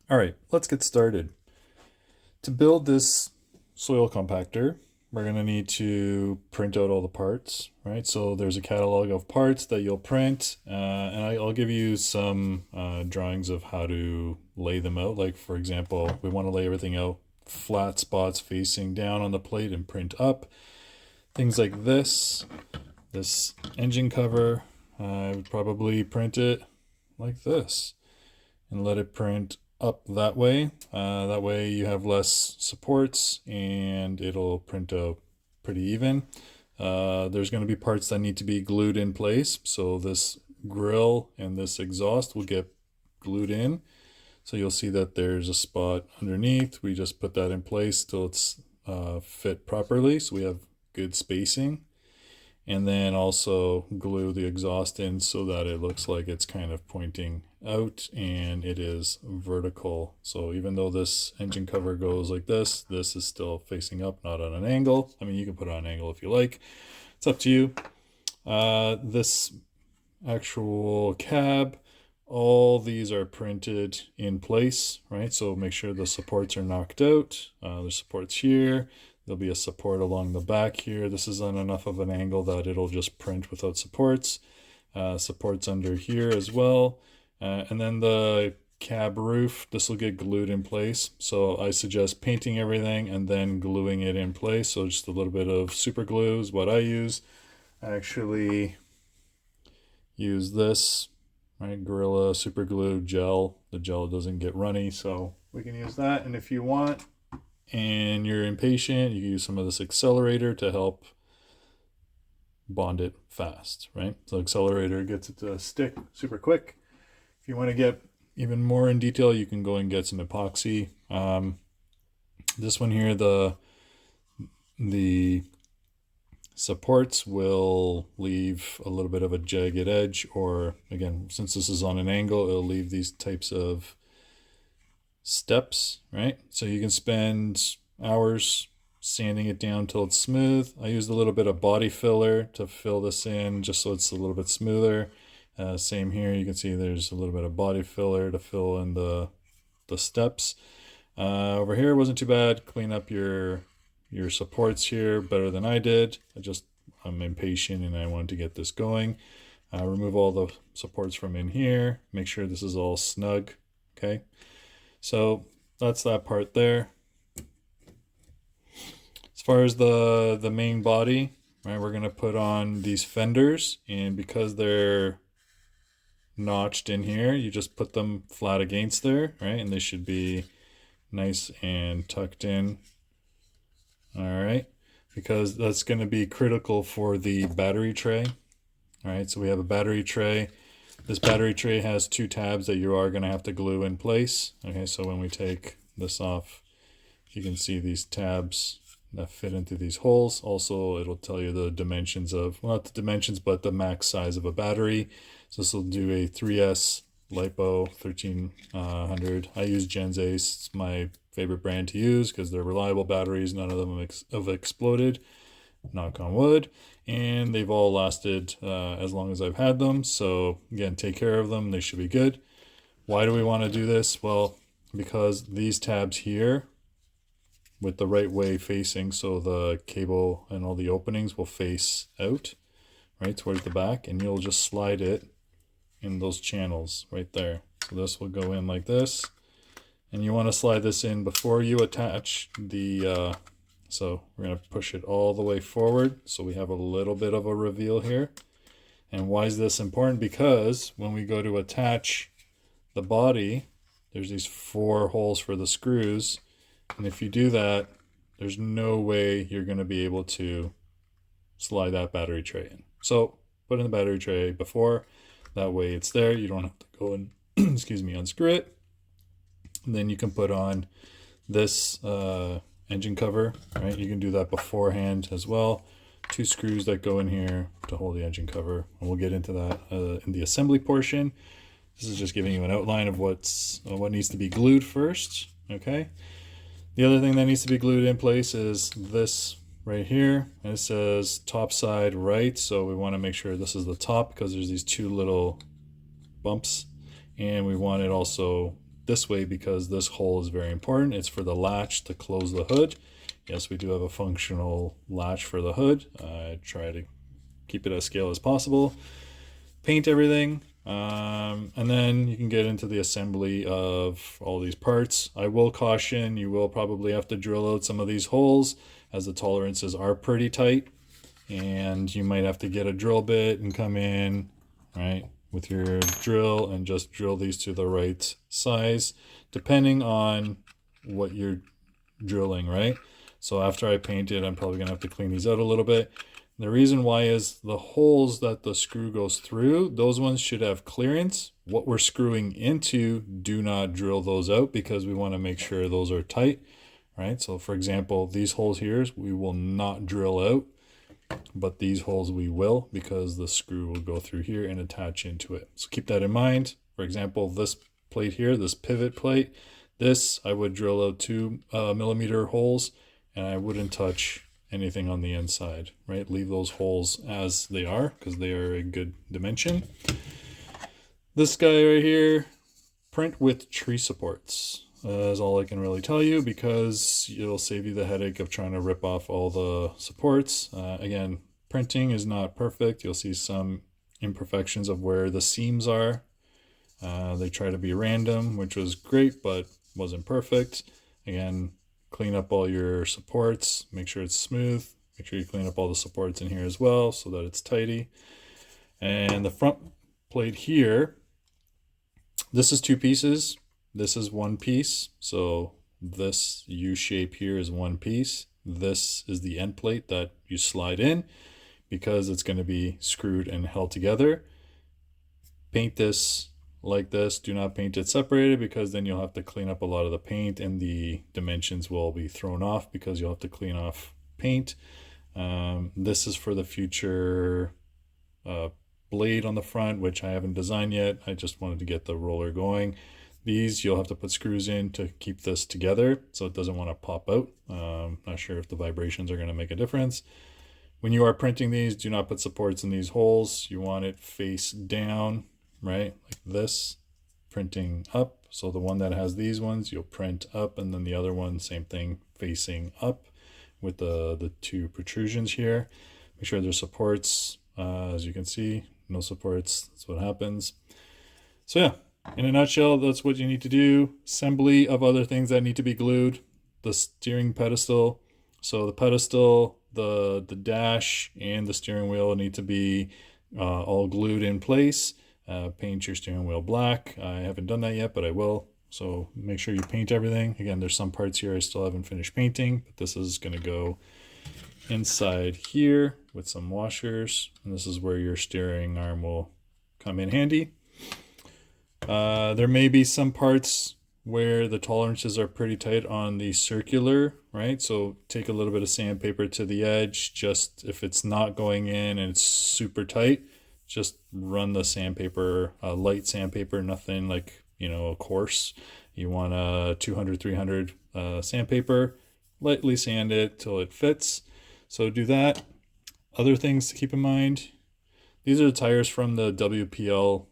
All right, let's get started. To build this soil compactor, we're going to need to print out all the parts, right? So there's a catalog of parts that you'll print, and I'll give you some drawings of how to lay them out. Like, for example, we want to lay everything out flat spots facing down on the plate and print up. Things like this engine cover, I would probably print it like this and let it print up that way. That way you have less supports and it'll print out pretty even. There's going to be parts that need to be glued in place. So this grill and this exhaust will get glued in. So you'll see that there's a spot underneath. We just put that in place till it's fit properly. So we have good spacing. And then also glue the exhaust in so that it looks like it's kind of pointing out and it is vertical. So even though this engine cover goes like this is still facing up, not on an angle. I mean, you can put it on an angle if you like. It's up to you. This actual cab, all these are printed in place, right? So make sure the supports are knocked out. There's supports here. There'll be a support along the back here. This is on enough of an angle that it'll just print without supports. Supports under here as well. And then the cab roof, this will get glued in place. So I suggest painting everything and then gluing it in place. So just a little bit of super glue is what I use. I actually use this, right? Gorilla super glue gel. The gel doesn't get runny, so we can use that. And if you want, and you're impatient, you can use some of this accelerator to help bond it fast, right? So accelerator gets it to stick super quick. If you want to get even more in detail, you can go and get some epoxy. This one here, the supports will leave a little bit of a jagged edge, or again, since this is on an angle, it'll leave these types of steps, right? So you can spend hours sanding it down till it's smooth. I used a little bit of body filler to fill this in just so it's a little bit smoother. Same here, you can see there's a little bit of body filler to fill in the steps. Over here wasn't too bad. Clean up your supports here better than I did. I'm impatient and I wanted to get this going. Remove all the supports from in here. Make sure this is all snug, okay? So that's that part there. As far as the main body, right, we're going to put on these fenders, and because they're notched in here, you just put them flat against there, right? And they should be nice and tucked in. All right, because that's going to be critical for the battery tray. All right, so we have a battery tray. This battery tray has two tabs that you are going to have to glue in place. Okay, so when we take this off, you can see these tabs that fit into these holes. Also, it'll tell you the dimensions of, well, not the dimensions, but the max size of a battery. So this will do a 3S LiPo 1300. I use Gens Ace. It's my favorite brand to use because they're reliable batteries. None of them have exploded, knock on wood, and they've all lasted as long as I've had them. So again, take care of them. They should be good. Why do we want to do this? Well, because these tabs here with the right way facing, so the cable and all the openings will face out right towards the back, and you'll just slide it in those channels right there. So this will go in like this, and you want to slide this in before you attach the so we're going to push it all the way forward so we have a little bit of a reveal here. And why is this important? Because when we go to attach the body, there's these 4 holes for the screws, and if you do that, there's no way you're going to be able to slide that battery tray in. So put in the battery tray before, that way it's there. You don't have to go and excuse me, unscrew it. And then you can put on this engine cover, right? You can do that beforehand as well. 2 screws that go in here to hold the engine cover, and we'll get into that in the assembly portion. This is just giving you an outline of what needs to be glued first, okay? The other thing that needs to be glued in place is this right here, and it says top side right, so we want to make sure this is the top because there's these 2 little bumps, and we want it also this way because this hole is very important. It's for the latch to close the hood. Yes, we do have a functional latch for the hood. I try to keep it as scale as possible. Paint everything, and then you can get into the assembly of all these parts. I will caution, you will probably have to drill out some of these holes as the tolerances are pretty tight, and you might have to get a drill bit and come in, right, with your drill and just drill these to the right size, depending on what you're drilling, right? So after I paint it, I'm probably gonna have to clean these out a little bit. The reason why is the holes that the screw goes through, those ones should have clearance. What we're screwing into, do not drill those out because we want to make sure those are tight, right? So for example, these holes here, we will not drill out, but these holes we will because the screw will go through here and attach into it. So keep that in mind. For example, this plate here, this pivot plate, this I would drill out 2mm holes, and I wouldn't touch anything on the inside, right? Leave those holes as they are because they are a good dimension. This guy right here, print with tree supports. Is all I can really tell you because it'll save you the headache of trying to rip off all the supports. Again, printing is not perfect. You'll see some imperfections of where the seams are. They try to be random, which was great, but wasn't perfect. Again, clean up all your supports, make sure it's smooth, make sure you clean up all the supports in here as well so that it's tidy. And the front plate here, this is 2 pieces, this is 1 piece, so this U shape here is 1 piece. This is the end plate that you slide in because it's going to be screwed and held together. Paint this like this. Do not paint it separated because then you'll have to clean up a lot of the paint and the dimensions will be thrown off because you'll have to clean off paint. This is for the future blade on the front, which I haven't designed yet. I just wanted to get the roller going. These you'll have to put screws in to keep this together so it doesn't want to pop out. Not sure if the vibrations are going to make a difference. When you are printing these, do not put supports in these holes. You want it face down, right, like this, printing up. So the one that has these ones, you'll print up, and then the other one, same thing, facing up with the 2 protrusions here. Make sure there's supports. As you can see, no supports. That's what happens. So yeah, in a nutshell, that's what you need to do. Assembly of other things that need to be glued. The steering pedestal. So the pedestal, the dash, and the steering wheel need to be all glued in place. Paint your steering wheel black. I haven't done that yet, but I will. So make sure you paint everything. Again, there's some parts here I still haven't finished painting, but this is going to go inside here with some washers. And this is where your steering arm will come in handy. There may be some parts where the tolerances are pretty tight on the circular, right? So take a little bit of sandpaper to the edge. Just if it's not going in and it's super tight, just run the sandpaper, light sandpaper, nothing like, you know, a coarse. You want a 200, 300 sandpaper, lightly sand it till it fits. So do that. Other things to keep in mind. These are the tires from the WPL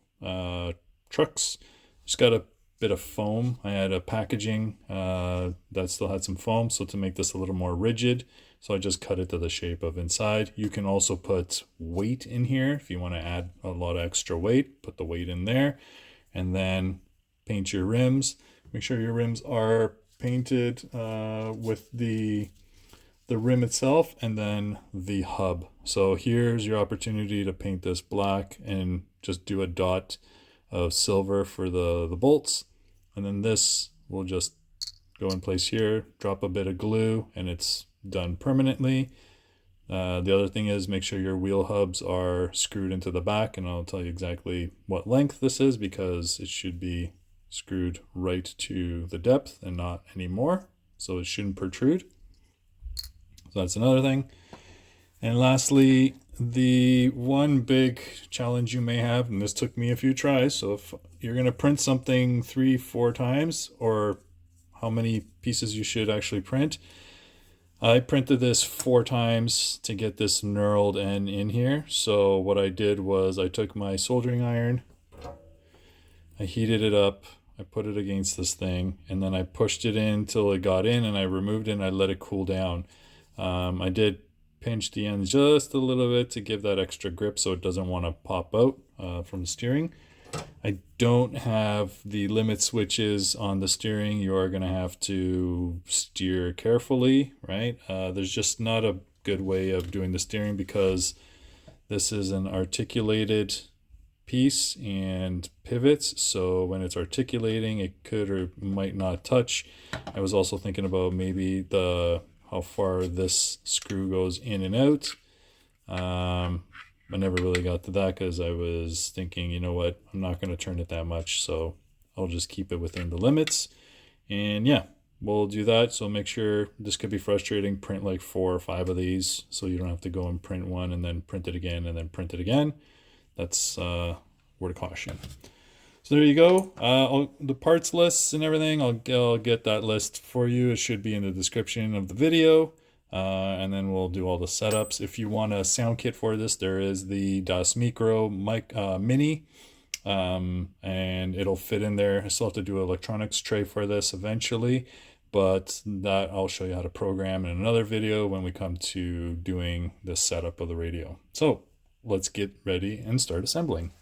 trucks. Just got a bit of foam. I had a packaging that still had some foam, so to make this a little more rigid, so I just cut it to the shape of inside. You can also put weight in here if you want to add a lot of extra weight. Put the weight in there, and then paint your rims. Make sure your rims are painted with the rim itself and then the hub. So here's your opportunity to paint this black and just do a dot of silver for the bolts, and then this will just go in place here, drop a bit of glue, and it's done permanently. The other thing is make sure your wheel hubs are screwed into the back, and I'll tell you exactly what length this is because it should be screwed right to the depth and not any more, so it shouldn't protrude. So that's another thing. And lastly, the one big challenge you may have, and this took me a few tries, so if you're going to print something 3-4 times, or how many pieces you should actually print, I printed this 4 times to get this knurled end in here. So what I did was I took my soldering iron, I heated it up I put it against this thing, and then I pushed it in till it got in, and I removed it and I let it cool down. I did pinch the ends just a little bit to give that extra grip so it doesn't want to pop out from the steering. I don't have the limit switches on the steering. You are going to have to steer carefully, right? There's just not a good way of doing the steering because this is an articulated piece and pivots, so when it's articulating it could or might not touch. I was also thinking about maybe how far this screw goes in and out. I never really got to that because I was thinking, you know what, I'm not going to turn it that much, so I'll just keep it within the limits. And yeah, we'll do that. So make sure, this could be frustrating, print like 4 or 5 of these so you don't have to go and print one and then print it again and then print it again. That's word of caution. So there you go. The parts lists and everything, I'll get that list for you. It should be in the description of the video. And then we'll do all the setups. If you want a sound kit for this, there is the Das Micro mic mini, and it'll fit in there. I still have to do an electronics tray for this eventually, but that I'll show you how to program in another video when we come to doing the setup of the radio. So let's get ready and start assembling.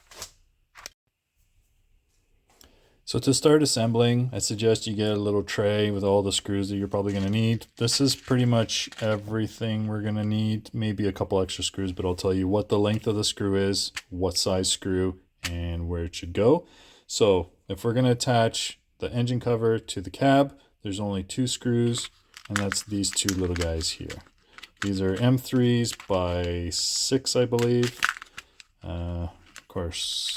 So to start assembling, I suggest you get a little tray with all the screws that you're probably going to need. This is pretty much everything we're going to need, maybe a couple extra screws, but I'll tell you what the length of the screw is, what size screw, and where it should go. So if we're going to attach the engine cover to the cab, there's only 2 screws, and that's these 2 little guys here. These are M3s by 6, I believe. Of course,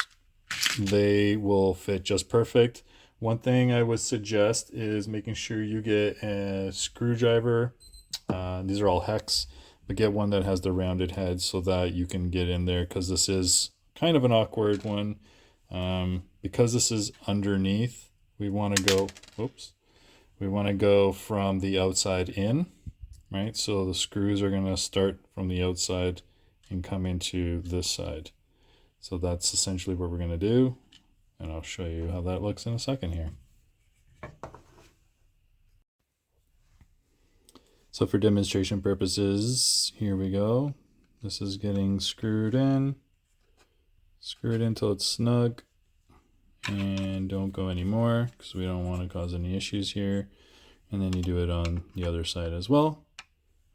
they will fit just perfect. One thing I would suggest is making sure you get a screwdriver. These are all hex, but get one that has the rounded head so that you can get in there, because this is kind of an awkward one. Because this is underneath, we want to go from the outside in, right? So the screws are going to start from the outside and come into this side. So that's essentially what we're going to do, and I'll show you how that looks in a second here. So for demonstration purposes, here we go. This is getting screwed in. Screw it in until it's snug, and don't go anymore because we don't want to cause any issues here. And then you do it on the other side as well,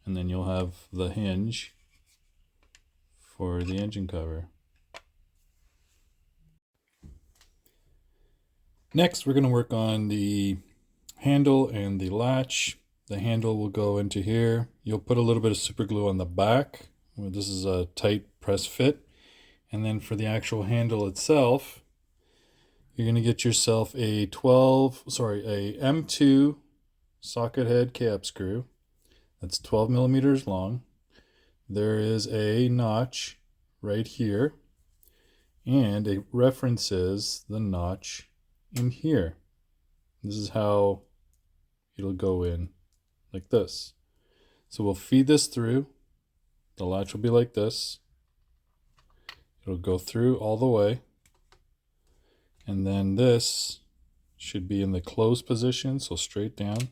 and then you'll have the hinge for the engine cover. Next, we're going to work on the handle and the latch. The handle will go into here. You'll put a little bit of super glue on the back. This is a tight press fit. And then for the actual handle itself, you're going to get yourself a M2 socket head cap screw. That's 12 millimeters long. There is a notch right here, and it references the notch in here. This is how it'll go in, like this. So we'll feed this through. The latch will be like this. It'll go through all the way, and then this should be in the closed position, so straight down.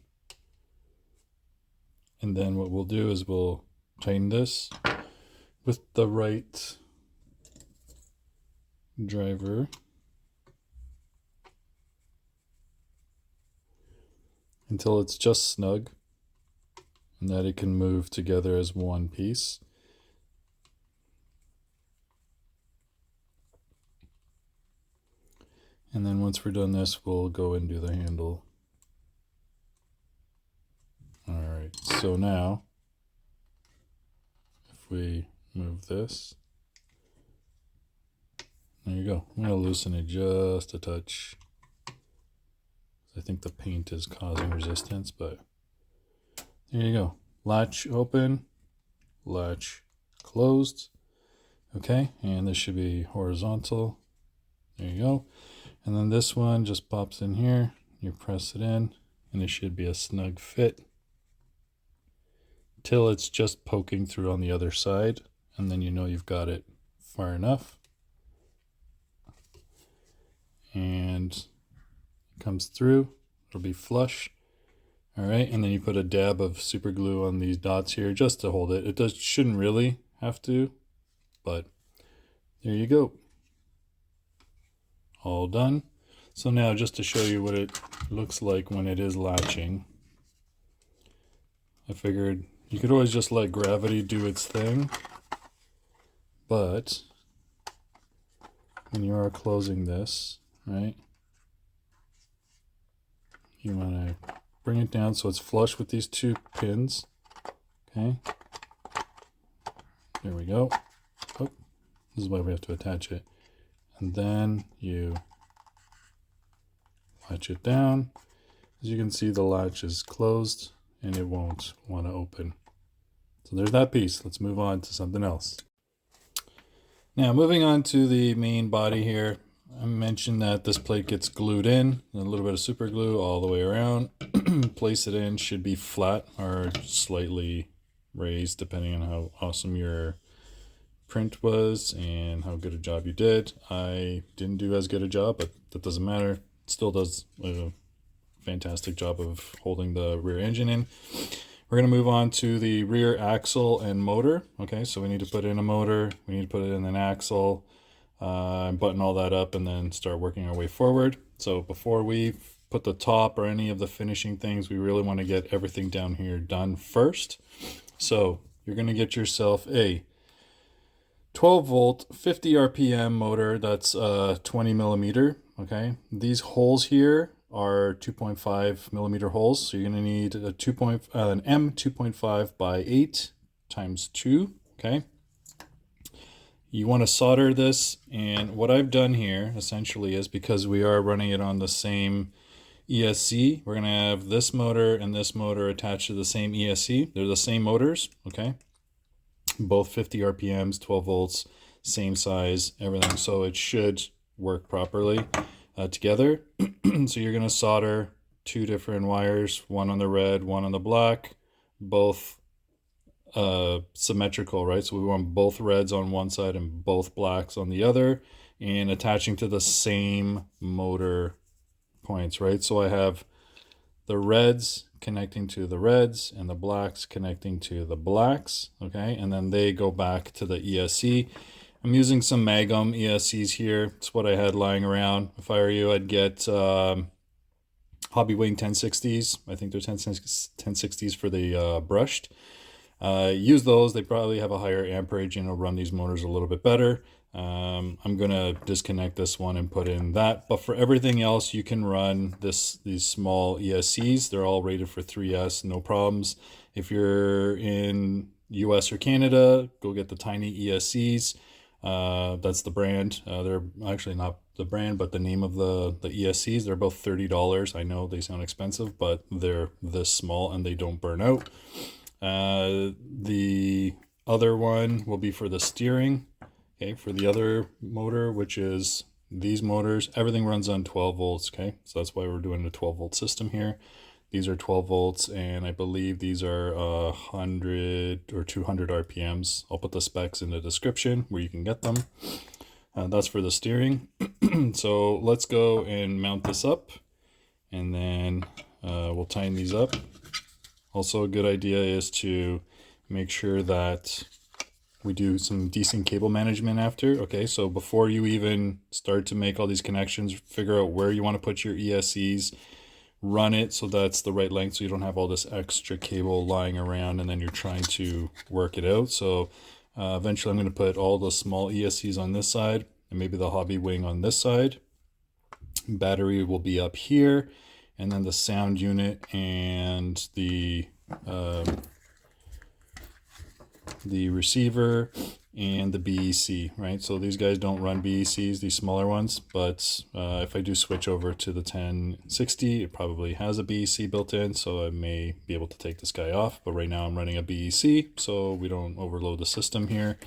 And then what we'll do is we'll tighten this with the right driver until it's just snug and that it can move together as one piece. And then once we're done this, we'll go and do the handle. Alright, so now if we move this, there you go. I'm going to loosen it just a touch. I think the paint is causing resistance, but there you go. Latch open, latch closed. Okay, and this should be horizontal. There you go. And then this one just pops in here. You press it in, and it should be a snug fit till it's just poking through on the other side, and then you know you've got it far enough. And comes through. It'll be flush. All right, and then you put a dab of super glue on these dots here just to hold it. It shouldn't really have to, but there you go. All done. So now just to show you what it looks like when it is latching, I figured you could always just let gravity do its thing, but when you are closing this, right, you want to bring it down so it's flush with these two pins. Okay, there we go. Oh, this is why we have to attach it. And then you latch it down. As you can see, the latch is closed and it won't want to open. So there's that piece. Let's move on to something else. Now moving on to the main body here, I mentioned that this plate gets glued in, a little bit of super glue all the way around. Place it in, should be flat or slightly raised depending on how awesome your print was and how good a job you did. I didn't do as good a job, but that doesn't matter. It still does a fantastic job of holding the rear engine in. We're going to move on to the rear axle and motor. Okay, so we need to put in a motor, we need to put in an axle, and button all that up and then start working our way forward. So before we put the top or any of the finishing things, we really want to get everything down here done first. So you're going to get yourself a 12 volt 50 RPM motor that's 20 millimeter. Okay, these holes here are 2.5 millimeter holes, so you're going to need a an M 2.5 by 8 times 2. Okay, you want to solder this, and what I've done here essentially is, because we are running it on the same ESC, we're going to have this motor and this motor attached to the same ESC. They're the same motors. Okay, both 50 RPMs, 12 volts, same size, everything, so it should work properly together. So you're going to solder two different wires, one on the red, one on the black, both symmetrical, right? So we want both reds on one side and both blacks on the other, and attaching to the same motor points, right? So I have the reds connecting to the reds and the blacks connecting to the blacks. Okay, and then they go back to the ESC. I'm using some Magum ESCs here. It's what I had lying around. If I were you, I'd get Hobbywing 1060s. I think they're 1060s for the brushed. Use those. They probably have a higher amperage and it'll run these motors a little bit better. I'm gonna disconnect this one and put in that, but for everything else you can run these small ESCs. They're all rated for 3S, no problems. If you're in US or Canada, go get the tiny ESCs. That's the brand. They're actually not the brand, but the name of the ESCs. They're both $30. I know they sound expensive, but they're this small and they don't burn out. The other one will be for the steering. Okay, for the other motor, which is these motors, everything runs on 12 volts. Okay, so that's why we're doing a 12 volt system here. These are 12 volts, and I believe these are 100 or 200 RPMs. I'll put the specs in the description where you can get them. That's for the steering. So let's go and mount this up, and then we'll tighten these up. Also, a good idea is to make sure that we do some decent cable management after. Okay, so before you even start to make all these connections, figure out where you want to put your ESCs, run it so that's the right length, so you don't have all this extra cable lying around and then you're trying to work it out. So eventually I'm going to put all the small ESCs on this side and maybe the Hobbywing on this side. Battery will be up here, and then the sound unit and the receiver and the BEC, right? So these guys don't run BECs, these smaller ones, but if I do switch over to the 1060, it probably has a BEC built in, so I may be able to take this guy off, but right now I'm running a BEC, so we don't overload the system here.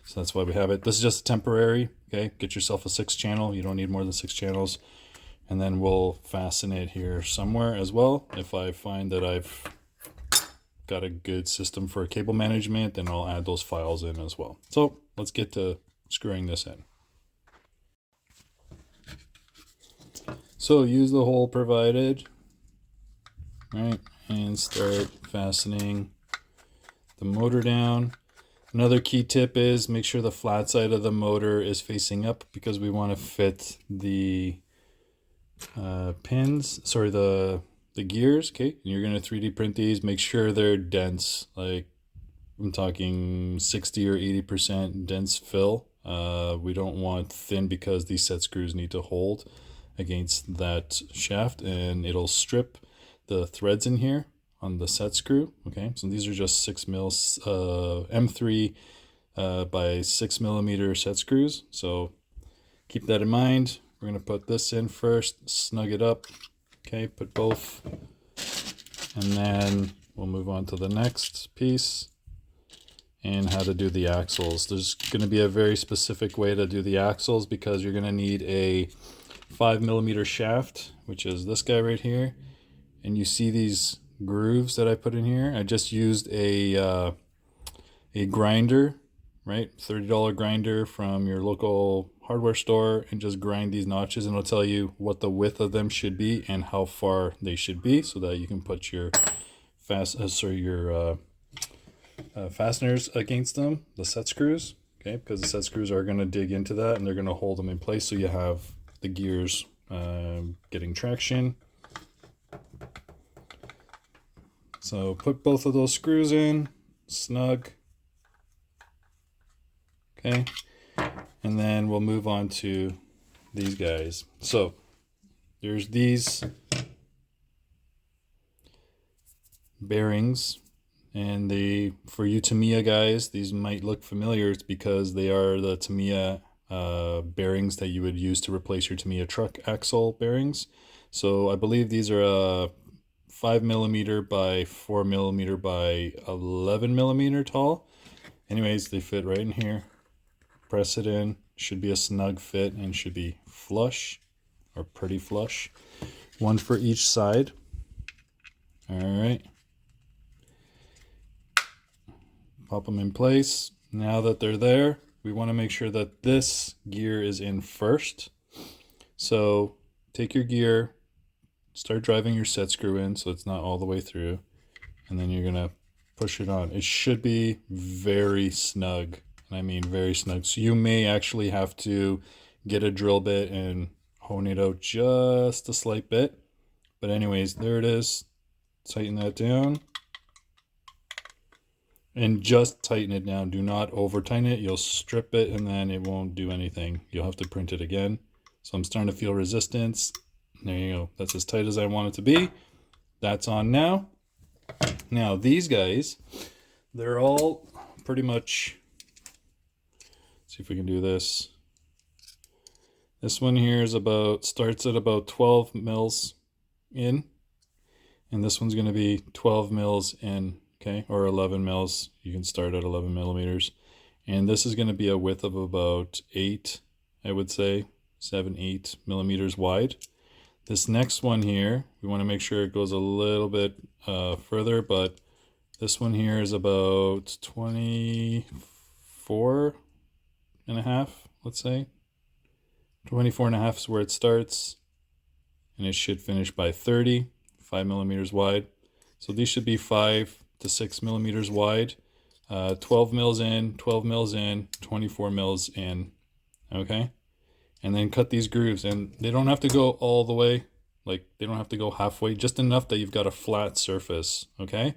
So that's why we have it. This is just temporary, okay? Get yourself a 6-channel. You don't need more than 6 channels. And then we'll fasten it here somewhere as well. If I find that I've got a good system for cable management, then I'll add those files in as well. So let's get to screwing this in. So use the hole provided, right, and start fastening the motor down. Another key tip is make sure the flat side of the motor is facing up because we want to fit the the gears. Okay, and you're going to 3D print these. Make sure they're dense, like I'm talking 60 or 80% dense fill. We don't want thin because these set screws need to hold against that shaft and it'll strip the threads in here on the set screw. Okay, so these are just 6 mils M3 by 6 millimeter set screws. So keep that in mind. We're going to put this in first, snug it up. Okay, put both, and then we'll move on to the next piece and how to do the axles. There's going to be a very specific way to do the axles because you're going to need a 5 millimeter shaft, which is this guy right here. And you see these grooves that I put in here. I just used a grinder, right? $30 grinder from your local hardware store, and just grind these notches, and it'll tell you what the width of them should be and how far they should be, so that you can put your fasteners against them, the set screws. Okay, because the set screws are going to dig into that and they're going to hold them in place, so you have the gears getting traction. So put both of those screws in, snug. Okay, and then we'll move on to these guys. So there's these bearings, and for you Tamiya guys, these might look familiar. It's because they are the Tamiya bearings that you would use to replace your Tamiya truck axle bearings. So I believe these are 5 millimeter by 4 millimeter by 11 millimeter tall. Anyways, they fit right in here. Press it in, should be a snug fit and should be flush or pretty flush. One for each side. All right. Pop them in place. Now that they're there, we want to make sure that this gear is in first. So take your gear, start driving your set screw in so it's not all the way through, and then you're gonna push it on. It should be very snug. I mean very snug. So you may actually have to get a drill bit and hone it out just a slight bit. But anyways, there it is. Tighten that down. And just tighten it down. Do not over tighten it. You'll strip it and then it won't do anything. You'll have to print it again. So I'm starting to feel resistance. There you go. That's as tight as I want it to be. That's on now. Now these guys, they're all pretty much, see if we can do this. This one here is starts at about 12 mils in, and this one's going to be 12 mils in, okay, or 11 mils. You can start at 11 millimeters, and this is going to be a width of about 8, I would say 7-8 millimeters wide. This next one here, we want to make sure it goes a little bit further, but this one here is about 24 and a half, let's say. 24 and a half is where it starts, and it should finish by 30, 5 millimeters wide. So these should be 5 to 6 millimeters wide. 12 mils in, 12 mils in, 24 mils in. Okay, and then cut these grooves, and they don't have to go all the way, like they don't have to go halfway, just enough that you've got a flat surface. Okay,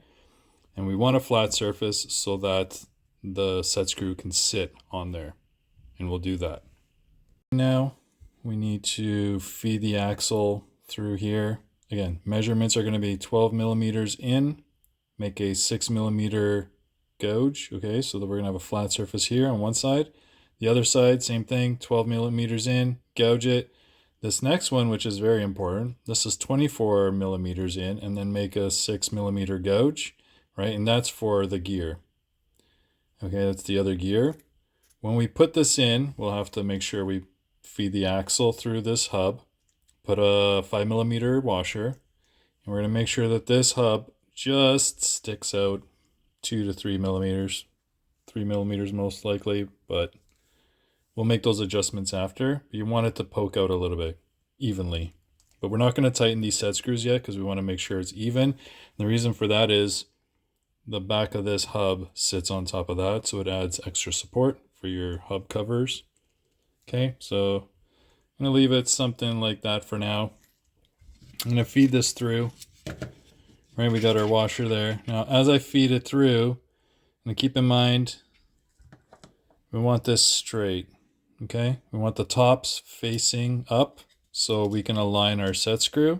and we want a flat surface so that the set screw can sit on there, and we'll do that. Now we need to feed the axle through here. Again, measurements are going to be 12 millimeters in, make a 6 millimeter gouge. Okay, so that we're going to have a flat surface here on one side. The other side, same thing, 12 millimeters in, gouge it. This next one, which is very important, this is 24 millimeters in, and then make a 6 millimeter gouge, right? And that's for the gear. Okay, that's the other gear. When we put this in, we'll have to make sure we feed the axle through this hub, put a 5 millimeter washer, and we're going to make sure that this hub just sticks out 2 to 3 millimeters, 3 millimeters most likely, but we'll make those adjustments after. You want it to poke out a little bit evenly but we're not going to tighten these set screws yet because we want to make sure it's even. And the reason for that is the back of this hub sits on top of that, so it adds extra support for your hub covers. Okay, so I'm going to leave it something like that for now. I'm going to feed this through. Right, we got our washer there. Now, as I feed it through, and keep in mind, we want this straight. Okay, we want the tops facing up so we can align our set screw.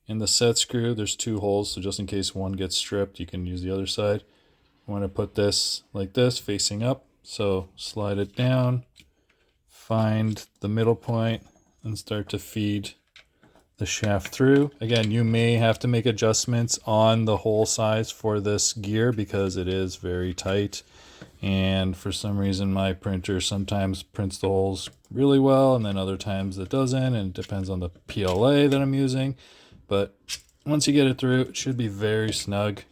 In the set screw, there's 2 holes, so just in case one gets stripped, you can use the other side. I want to put this like this, facing up. So slide it down, find the middle point, and start to feed the shaft through. Again, you may have to make adjustments on the hole size for this gear because it is very tight. And for some reason, my printer sometimes prints the holes really well, and then other times it doesn't, and it depends on the PLA that I'm using. But once you get it through, it should be very snug.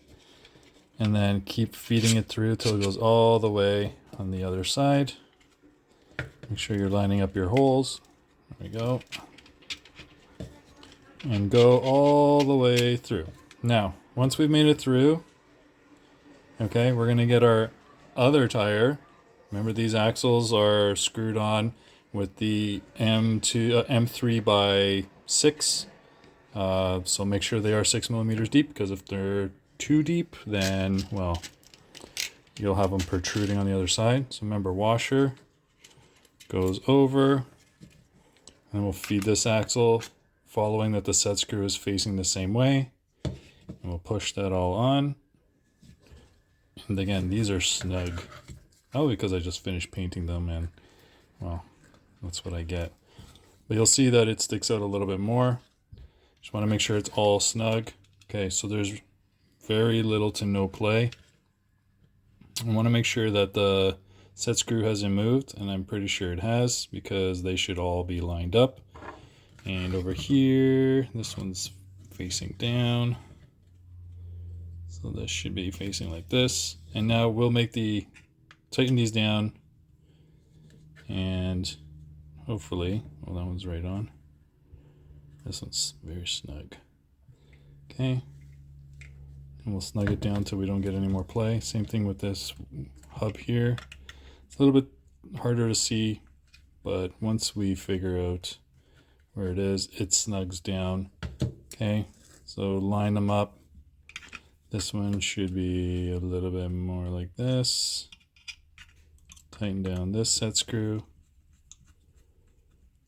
And then keep feeding it through till it goes all the way on the other side. Make sure you're lining up your holes. There we go. And go all the way through. Now, once we've made it through, okay, we're going to get our other tire. Remember, these axles are screwed on with the M3 by 6. So make sure they are 6 millimeters deep, because if they're too deep, then, well, you'll have them protruding on the other side. So remember, washer goes over, and we'll feed this axle following that the set screw is facing the same way, and we'll push that all on. And again, these are snug. Oh, because I just finished painting them, and well, that's what I get. But you'll see that it sticks out a little bit more. Just want to make sure it's all snug. Okay, so there's very little to no play. I want to make sure that the set screw hasn't moved, and I'm pretty sure it has, because they should all be lined up. And over here, this one's facing down. So this should be facing like this. And now we'll tighten these down, and hopefully, well, that one's right on. This one's very snug. Okay. And we'll snug it down till we don't get any more play. Same thing with this hub here. It's a little bit harder to see, but once we figure out where it is, it snugs down. Okay, so line them up. This one should be a little bit more like this. Tighten down this set screw.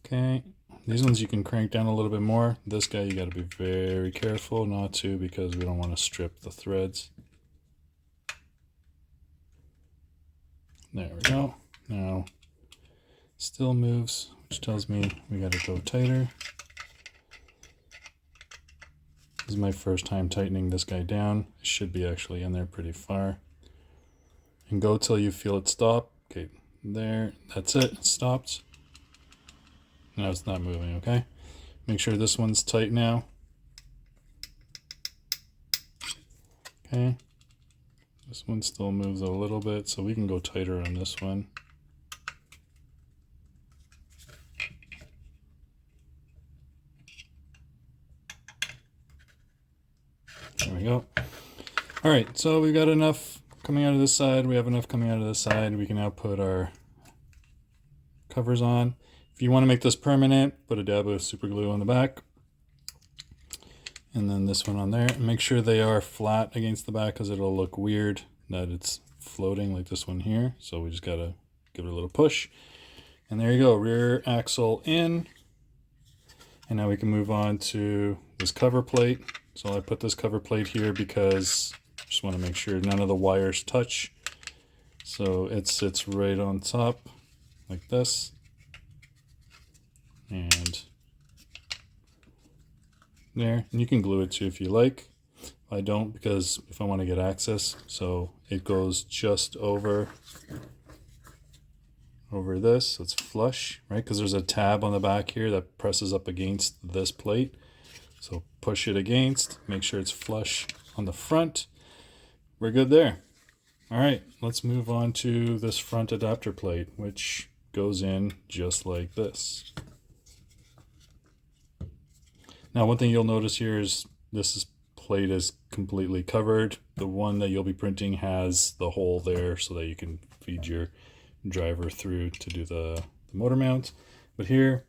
Okay, these ones you can crank down a little bit more. This guy you got to be very careful not to, because we don't want to strip the threads. There we go. Now, still moves, which tells me we got to go tighter. This is my first time tightening this guy down. It should be actually in there pretty far. And go till you feel it stop. Okay, there, that's it, it stopped. Now it's not moving, okay? Make sure this one's tight now. Okay. This one still moves a little bit, so we can go tighter on this one. There we go. All right, so we've got enough coming out of this side. We have enough coming out of this side. We can now put our covers on. If you want to make this permanent, put a dab of super glue on the back. And then this one on there. And make sure they are flat against the back, because it'll look weird that it's floating like this one here. So we just got to give it a little push. And there you go, rear axle in. And now we can move on to this cover plate. So I put this cover plate here because I just want to make sure none of the wires touch. So it sits right on top like this. And there, and you can glue it too if you like. I don't, because if I want to get access, so it goes just over this, so it's flush, right? Because there's a tab on the back here that presses up against this plate. So push it against, make sure it's flush on the front. We're good there. All right, let's move on to this front adapter plate, which goes in just like this. Now, one thing you'll notice here is plate is completely covered. The one that you'll be printing has the hole there so that you can feed your driver through to do the motor mount. But here,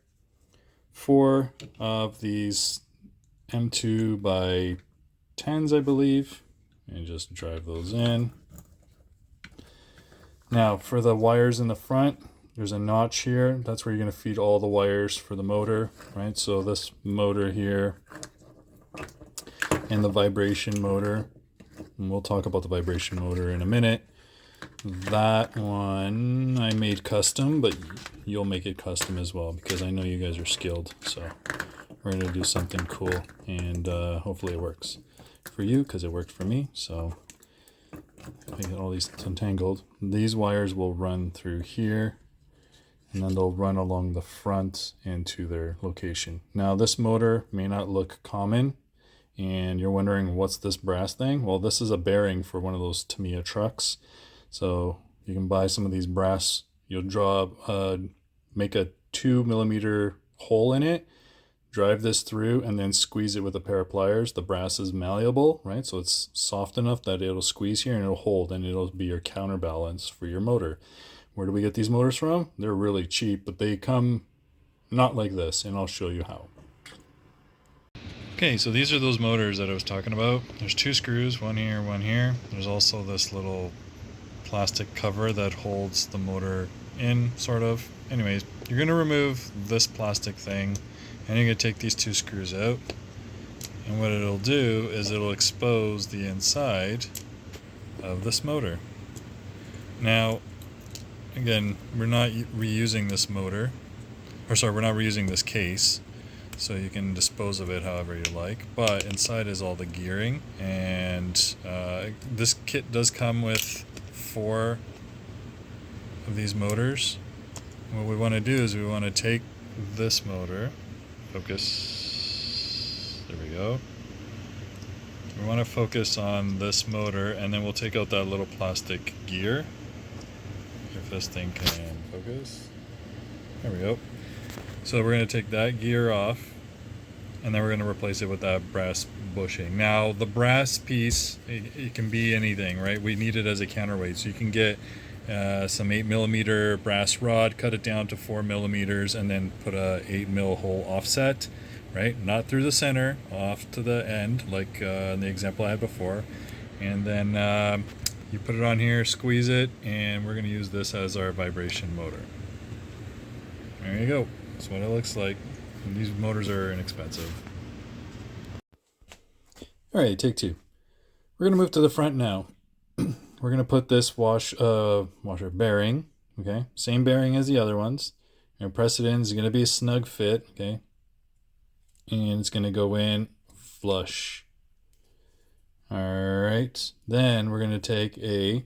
4 of these M2 by 10s, I believe, and just drive those in. Now, for the wires in the front, there's a notch here. That's where you're going to feed all the wires for the motor, right? So this motor here and the vibration motor, and we'll talk about the vibration motor in a minute. That one I made custom, but you'll make it custom as well because I know you guys are skilled. So we're going to do something cool, and hopefully it works for you because it worked for me. So I get all these entangled. These wires will run through here, and then they'll run along the front into their location. Now, this motor may not look common, and you're wondering, what's this brass thing? Well, this is a bearing for one of those Tamiya trucks. So you can buy some of these brass. You'll make a 2mm hole in it, drive this through, and then squeeze it with a pair of pliers. The brass is malleable, right? So it's soft enough that it'll squeeze here and it'll hold, and it'll be your counterbalance for your motor. Where do we get these motors from? They're really cheap, but they come not like this, and I'll show you how. Okay, so these are those motors that I was talking about. There's 2 screws, one here, one here. There's also this little plastic cover that holds the motor in, sort of. Anyways, you're going to remove this plastic thing, and you're going to take these 2 screws out. And what it'll do is it'll expose the inside of this motor. Now, again, we're not reusing this motor, we're not reusing this case, so you can dispose of it however you like. But inside is all the gearing, and this kit does come with 4 of these motors. What we want to do is we want to take this motor, focus, there we go. We want to focus on this motor, and then we'll take out that little plastic gear. If this thing can focus. There we go. So we're going to take that gear off, and then we're going to replace it with that brass bushing. Now, the brass piece, it can be anything, right? We need it as a counterweight. So you can get some 8mm brass rod, cut it down to 4mm, and then put a 8mm hole offset, right? Not through the center, off to the end, like in the example I had before. And then you put it on here, squeeze it, and we're going to use this as our vibration motor. There you go. That's what it looks like. And these motors are inexpensive. All right, take 2. We're going to move to the front now. We're going to put this washer bearing, okay? Same bearing as the other ones. You're going to press it in. It's going to be a snug fit, okay? And it's going to go in flush. All right, then we're going to take a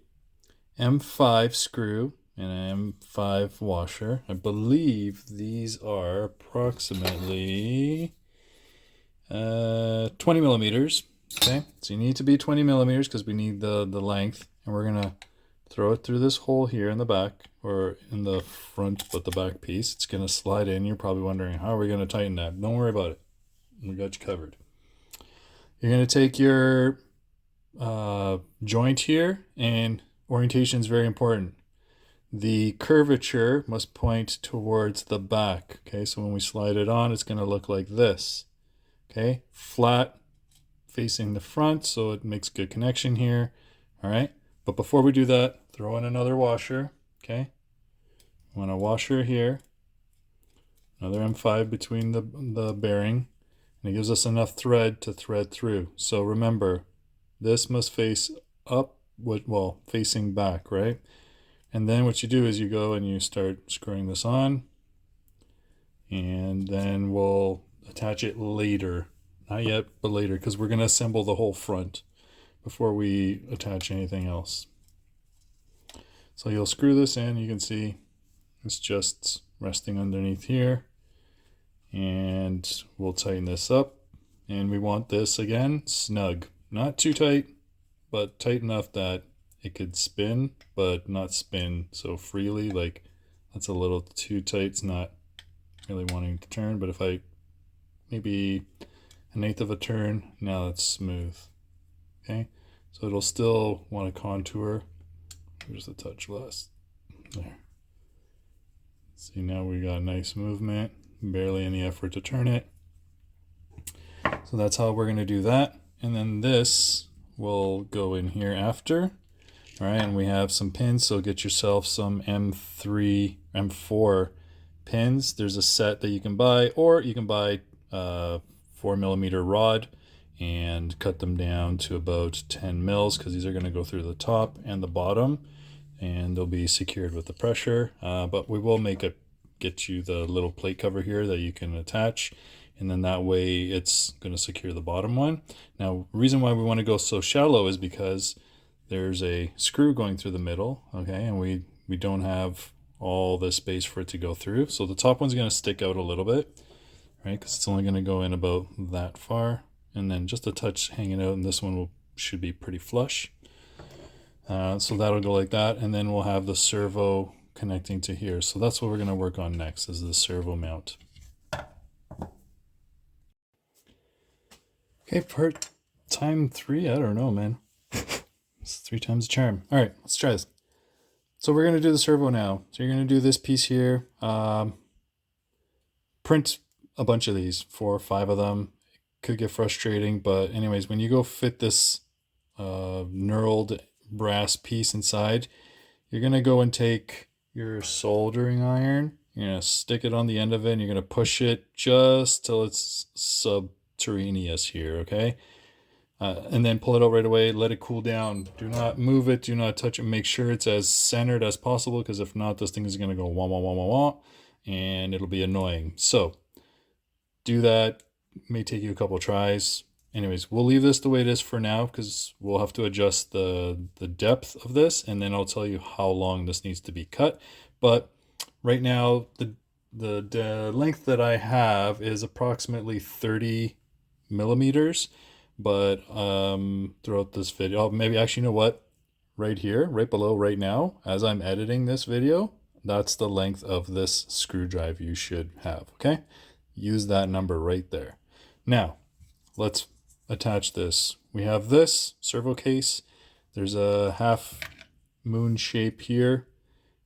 M5 screw and an M5 washer. I believe these are approximately 20mm. Okay, so you need to be 20mm because we need the length, and we're going to throw it through this hole here in the back, or in the front but the back piece. It's going to slide in. You're probably wondering, how are we going to tighten that? Don't worry about it. We got you covered. You're going to take your joint here, and orientation is very important. The curvature must point towards the back. Okay, so when we slide it on, it's going to look like this. Okay, flat facing the front, so it makes good connection here. All right, but before we do that, throw in another washer. Okay, want a washer here, another M5 between the bearing, and it gives us enough thread to thread through. So remember, this must face up, well, facing back, right? And then what you do is you go and you start screwing this on, and then we'll attach it later. Not yet, but later, because we're going to assemble the whole front before we attach anything else. So you'll screw this in. You can see it's just resting underneath here, and we'll tighten this up. And we want this, again, snug. Not too tight, but tight enough that it could spin, but not spin so freely. Like, that's a little too tight. It's not really wanting to turn, but if I maybe 1/8 of a turn. Now it's smooth. Okay, so it'll still want to contour. Just a touch less. There. See, now we got nice movement, barely any effort to turn it. So that's how we're going to do that. And then this will go in here after. All right, and we have some pins, so get yourself some M3, M4 pins. There's a set that you can buy, or you can buy 4mm rod and cut them down to about 10 mils, because these are going to go through the top and the bottom, and they'll be secured with the pressure. But we will get you the little plate cover here that you can attach, and then that way it's going to secure the bottom one. Now, the reason why we want to go so shallow is because there's a screw going through the middle, okay, and we don't have all the space for it to go through. So the top one's going to stick out a little bit, right, because it's only going to go in about that far, and then just a touch hanging out, and this one should be pretty flush. So that'll go like that, and then we'll have the servo connecting to here. So that's what we're going to work on next, is the servo mount. Okay, part time 3, I don't know, man. It's 3 times the charm. All right, let's try this. So we're going to do the servo now. So you're going to do this piece here. Print a bunch of these, 4 or 5 of them. It could get frustrating, but anyways, when you go fit this knurled brass piece inside, you're going to go and take your soldering iron. You're going to stick it on the end of it, and you're going to push it just till it's subterraneous here, okay? And then pull it out right away. Let it cool down. Do not move it. Do not touch it. Make sure it's as centered as possible, because if not, this thing is going to go wah, wah, wah, wah, wah, and it'll be annoying. So do that. It may take you a couple tries. Anyways, we'll leave this the way it is for now, because we'll have to adjust the depth of this, and then I'll tell you how long this needs to be cut. But right now, the length that I have is approximately 30 millimeters. But throughout this video, maybe actually, you know what? Right here, right below, right now, as I'm editing this video, that's the length of this screw drive you should have, okay? Use that number right there. Now, let's attach this. We have this servo case. There's a half moon shape here.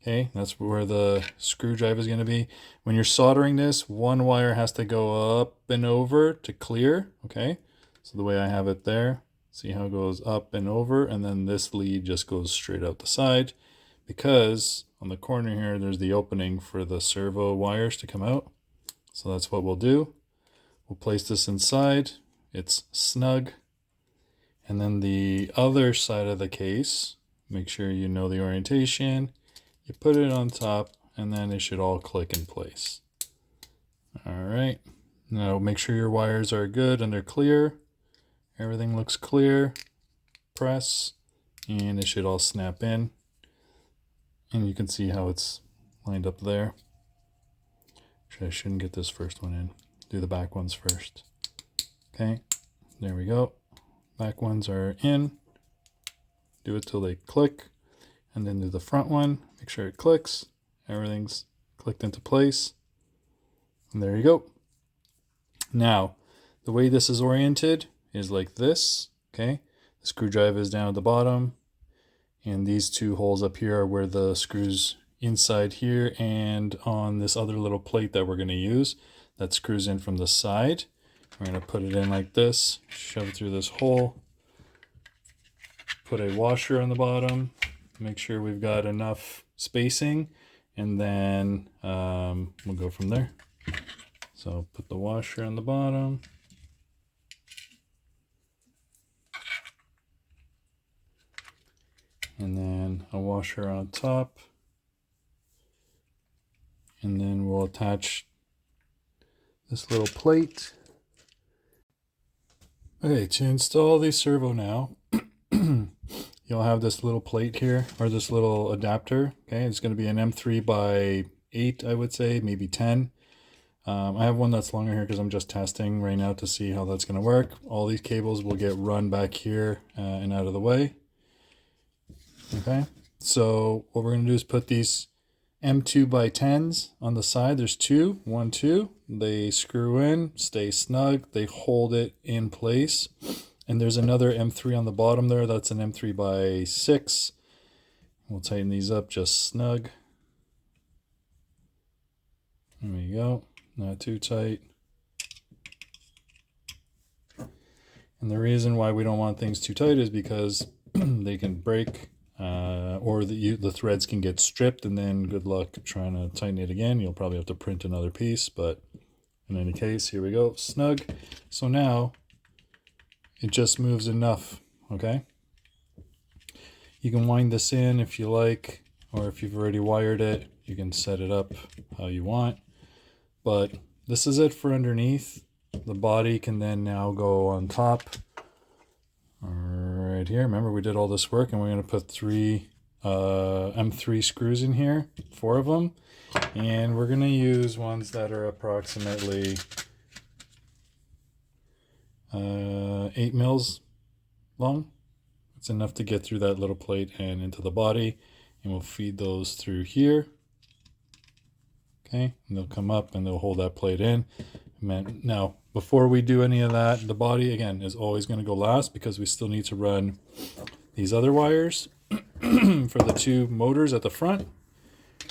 Okay, that's where the screw drive is going to be. When you're soldering this, one wire has to go up and over to clear, okay? So the way I have it there, see how it goes up and over, and then this lead just goes straight out the side, because on the corner here, there's the opening for the servo wires to come out. So that's what we'll do. We'll place this inside. It's snug. And then the other side of the case, make sure you know the orientation. You put it on top, and then it should all click in place. All right. Now make sure your wires are good and they're clear. Everything looks clear. Press, and it should all snap in. And you can see how it's lined up there. Actually, I shouldn't get this first one in. Do the back ones first. Okay, there we go. Back ones are in. Do it till they click. And then do the front one. Make sure it clicks. Everything's clicked into place. And there you go. Now, the way this is oriented is like this, okay? The screw drive is down at the bottom, and these 2 holes up here are where the screws inside here and on this other little plate that we're going to use that screws in from the side. We're going to put it in like this, shove it through this hole, put a washer on the bottom, make sure we've got enough spacing, and then we'll go from there. So put the washer on the bottom. And then a washer on top. And then we'll attach this little plate. Okay, to install the servo now, you'll have this little plate here, or this little adapter. Okay, it's going to be an M3 by 8, I would say, maybe 10. I have one that's longer here because I'm just testing right now to see how that's going to work. All these cables will get run back here and out of the way. Okay, so what we're going to do is put these M2 by 10s on the side. There's two, 1, 2. They screw in, stay snug. They hold it in place. And there's another M3 on the bottom there. That's an M3 by 6. We'll tighten these up just snug. There we go. Not too tight. And the reason why we don't want things too tight is because they can break, or the threads can get stripped, and then good luck trying to tighten it again. You'll probably have to print another piece, but in any case, here we go, snug. So now it just moves enough, okay? You can wind this in if you like, or if you've already wired it, you can set it up how you want. But this is it for underneath. The body can then now go on top. Right here, remember we did all this work, and we're going to put 3 M3 screws in here, 4 of them. And we're going to use ones that are approximately 8 mils long. It's enough to get through that little plate and into the body, and we'll feed those through here. Okay, and they'll come up and they'll hold that plate in. Now, before we do any of that, the body again is always going to go last because we still need to run these other wires for the 2 motors at the front.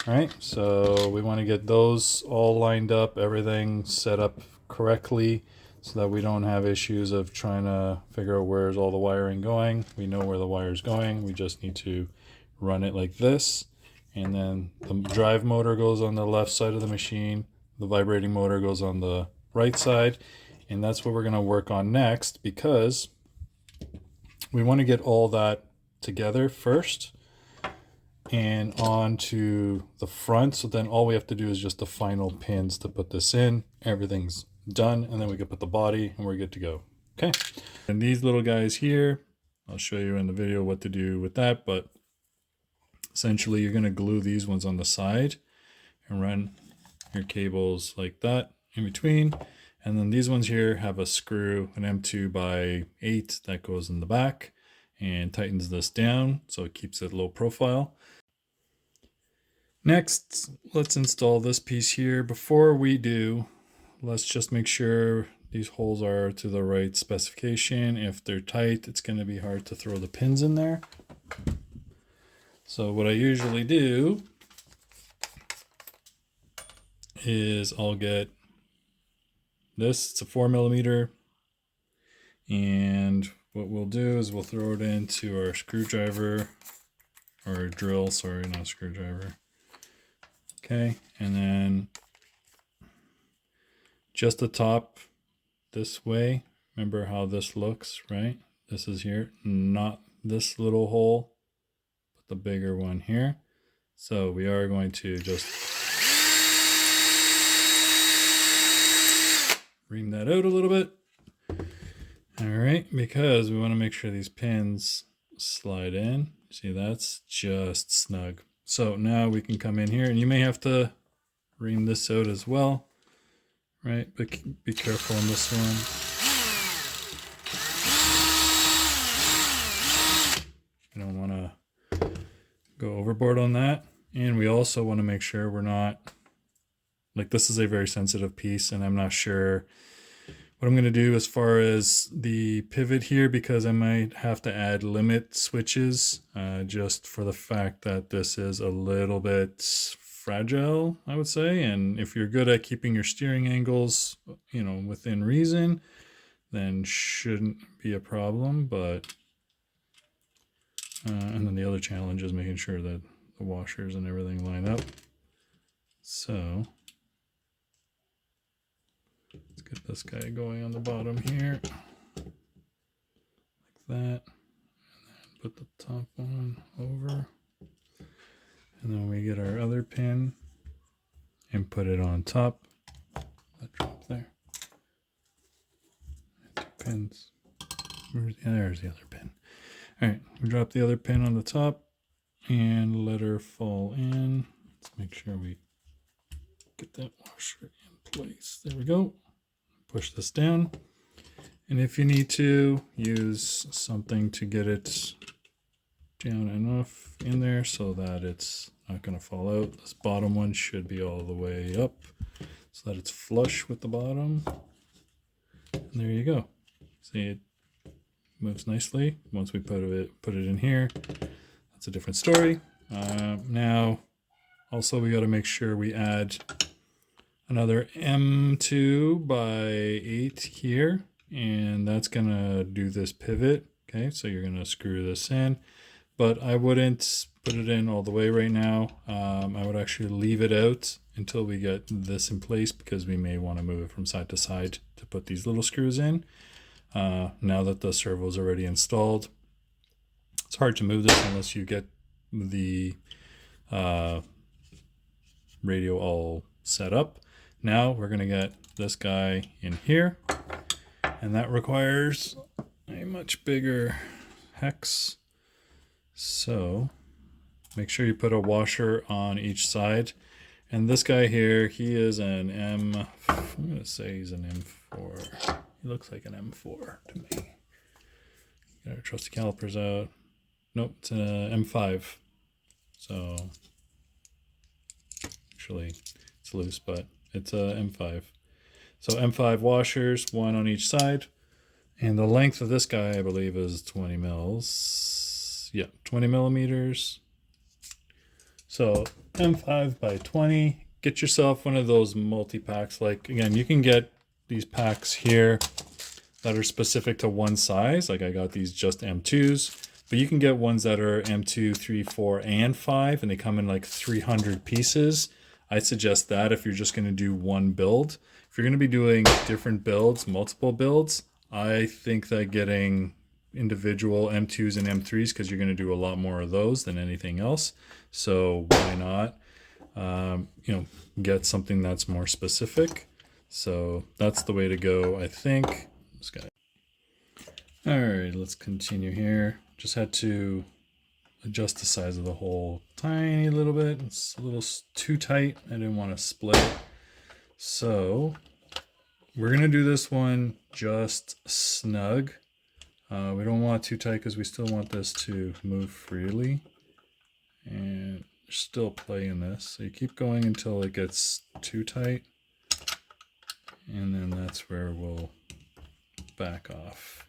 All right, so we want to get those all lined up, everything set up correctly, so that we don't have issues of trying to figure out where's all the wiring going. We know where the wire's going. We just need to run it like this. And then the drive motor goes on the left side of the machine. The vibrating motor goes on the right side. And that's what we're going to work on next, because we want to get all that together first and onto the front. So then all we have to do is just the final pins to put this in. Everything's done, and then we can put the body and we're good to go. Okay, and these little guys here, I'll show you in the video what to do with that, but essentially you're going to glue these ones on the side and run your cables like that in between. And then these ones here have a screw, an M2 by 8 that goes in the back and tightens this down so it keeps it low profile. Next, let's install this piece here. Before we do, let's just make sure these holes are to the right specification. If they're tight, it's going to be hard to throw the pins in there. So what I usually do is I'll get this, it's a 4mm, and what we'll do is we'll throw it into our screwdriver, or drill, sorry, not screwdriver. Okay, and then just the top this way. Remember how this looks, right? This is here, not this little hole, but the bigger one here. So we are going to just ream that out a little bit. All right, because we want to make sure these pins slide in. See, that's just snug. So now we can come in here, and you may have to ream this out as well, right? But be careful on this one. You don't want to go overboard on that. And we also want to make sure we're not, like, this is a very sensitive piece, and I'm not sure what I'm going to do as far as the pivot here, because I might have to add limit switches just for the fact that this is a little bit fragile, I would say. And if you're good at keeping your steering angles, you know, within reason, then shouldn't be a problem. But and then the other challenge is making sure that the washers and everything line up. So let's get this guy going on the bottom here, like that, and then put the top one over, and then we get our other pin and put it on top. That drop there. 2 pins. There's the other pin. All right, we drop the other pin on the top and let her fall in. Let's make sure we get that washer in place. There we go. Push this down, and if you need to, use something to get it down enough in there so that it's not going to fall out. This bottom one should be all the way up so that it's flush with the bottom. And there you go. See, it moves nicely. Once we put it in here, that's a different story. Now, also we got to make sure we add another M2 by 8 here, and that's gonna do this pivot. Okay, so you're gonna screw this in, but I wouldn't put it in all the way right now. I would actually leave it out until we get this in place, because we may want to move it from side to side to put these little screws in. Now that the servo is already installed, it's hard to move this unless you get the radio all set up. Now we're going to get this guy in here, and that requires a much bigger hex. So make sure you put a washer on each side. And this guy here, he is an I'm going to say he's an M4. He looks like an M4 to me. Got our trusty calipers out. Nope, it's an M5. So actually it's loose, but it's a M5. So M5 washers, one on each side. And the length of this guy, I believe, is 20 mils. Yeah, 20 millimeters. So M5 by 20. Get yourself one of those multi-packs. Like, again, you can get these packs here that are specific to one size. Like I got these just M2s. But you can get ones that are M2, 3, 4, and 5. And they come in like 300 pieces. I suggest that if you're just going to do one build. If you're going to be doing different builds, multiple builds, I think that getting individual M2s and M3s, because you're going to do a lot more of those than anything else. So why not, get something that's more specific. So that's the way to go, I think. This guy. All right, let's continue here. Just had to adjust the size of the hole tiny little bit. It's a little too tight. I didn't want to split it. So we're going to do this one just snug. We don't want it too tight because we still want this to move freely. And still play in this. So you keep going until it gets too tight. And then that's where we'll back off.